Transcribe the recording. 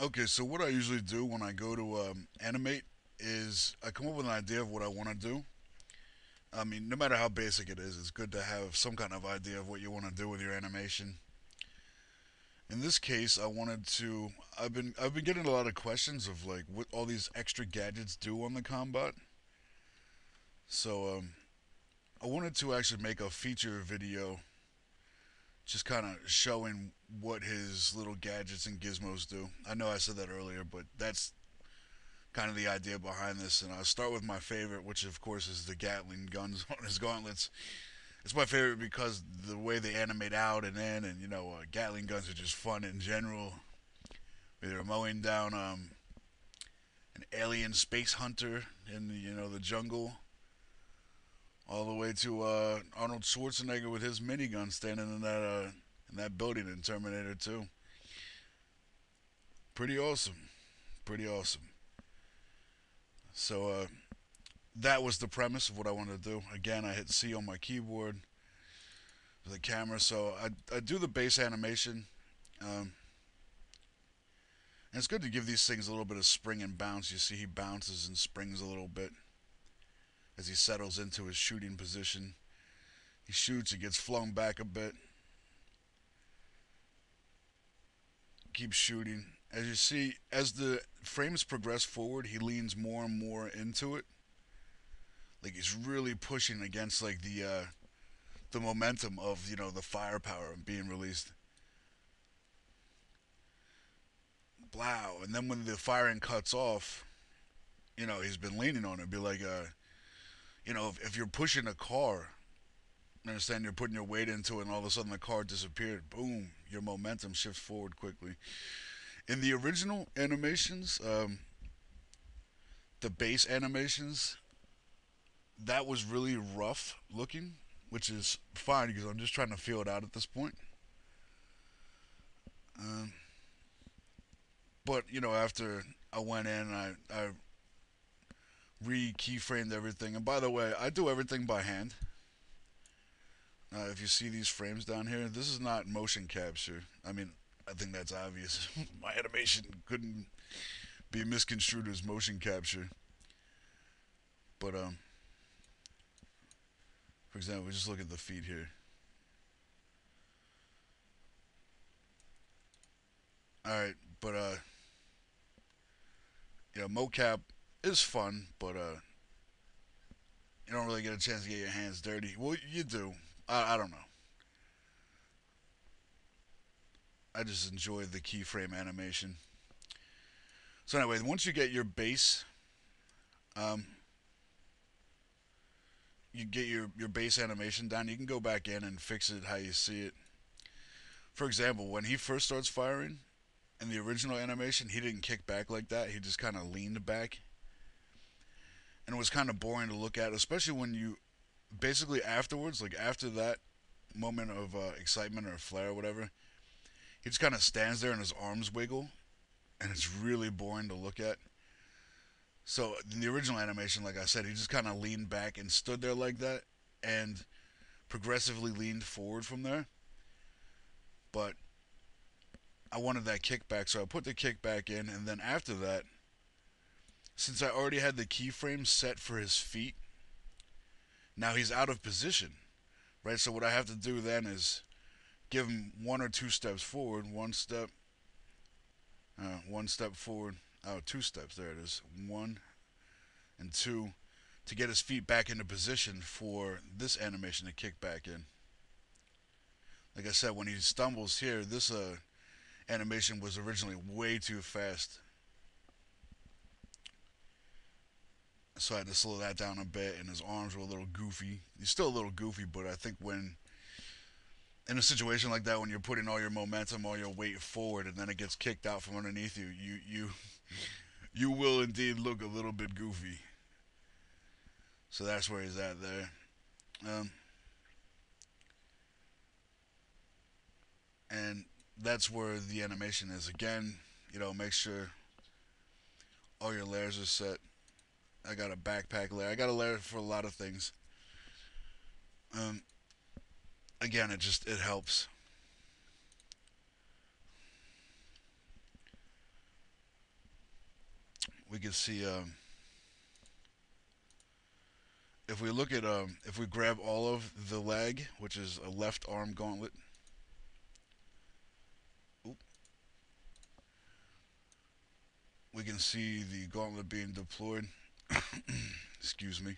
Okay, so what I usually do when I go to animate is I come up with an idea of what I want to do. I mean, no matter how basic it is, it's good to have some kind of idea of what you want to do with your animation. In this case, I wanted to. I've been getting a lot of questions of like what all these extra gadgets do on the combat. So I wanted to actually make a feature video, just kind of showing what his little gadgets and gizmos do. I know I said that earlier, but that's kind of the idea behind this. And I'll start with my favorite, which of course is the Gatling guns on his gauntlets. It's my favorite because the way they animate out and in, and Gatling guns are just fun in general. They're mowing down an alien space hunter in the jungle, all the way to Arnold Schwarzenegger with his minigun standing in that building in Terminator 2. Pretty awesome, pretty awesome. So that was the premise of what I wanted to do. Again, I hit C on my keyboard for the camera, so I do the base animation. Um, and it's good to give these things a little bit of spring and bounce. You see, he bounces and springs a little bit as he settles into his shooting position. He shoots, he gets flung back a bit, keeps shooting. As you see, as the frames progress forward, he leans more and more into it. Like he's really pushing against like the momentum of the firepower being released. Blow, and then when the firing cuts off, he's been leaning on it. Be like, if you're pushing a car, understand you're putting your weight into it, and all of a sudden the car disappeared. Boom, your momentum shifts forward quickly. In the original animations, the base animations, that was really rough looking, which is fine because I'm just trying to feel it out at this point. Um, but after I went in, I re-keyframed everything. And by the way, I do everything by hand. If you see these frames down here, this is not motion capture. I mean, I think that's obvious. My animation couldn't be misconstrued as motion capture. But for example, just look at the feet here. All right, but mocap is fun, but you don't really get a chance to get your hands dirty. Well, you do. I don't know. I just enjoy the keyframe animation. So anyway, once you get your base, um, you get your base animation down. You can go back in and fix it how you see it. For example, when he first starts firing in the original animation, he didn't kick back like that. He just kind of leaned back, and it was kind of boring to look at, especially when you basically afterwards, like after that moment of excitement or flare or whatever, he just kind of stands there and his arms wiggle, and it's really boring to look at. So in the original animation, like I said, he just kind of leaned back and stood there like that, and progressively leaned forward from there. But I wanted that kickback, so I put the kickback in, and then after that, since I already had the keyframe set for his feet, now he's out of position, right? So what I have to do then is give him one or two steps forward, one step forward, oh, two steps. There it is, one and two, to get his feet back into position for this animation to kick back in. Like I said, when he stumbles here, this animation was originally way too fast, so I had to slow that down a bit. And his arms were a little goofy. He's still a little goofy, but I think when in a situation like that, when you're putting all your momentum, all your weight forward, and then it gets kicked out from underneath you, you will indeed look a little bit goofy. So that's where he's at there. Um, and that's where the animation is. Again, make sure all your layers are set. I got a backpack layer. I got a layer for a lot of things. Um, again, it helps. can see if we look at if we grab all of the leg, which is a left arm gauntlet. Oop, we can see the gauntlet being deployed. Excuse me.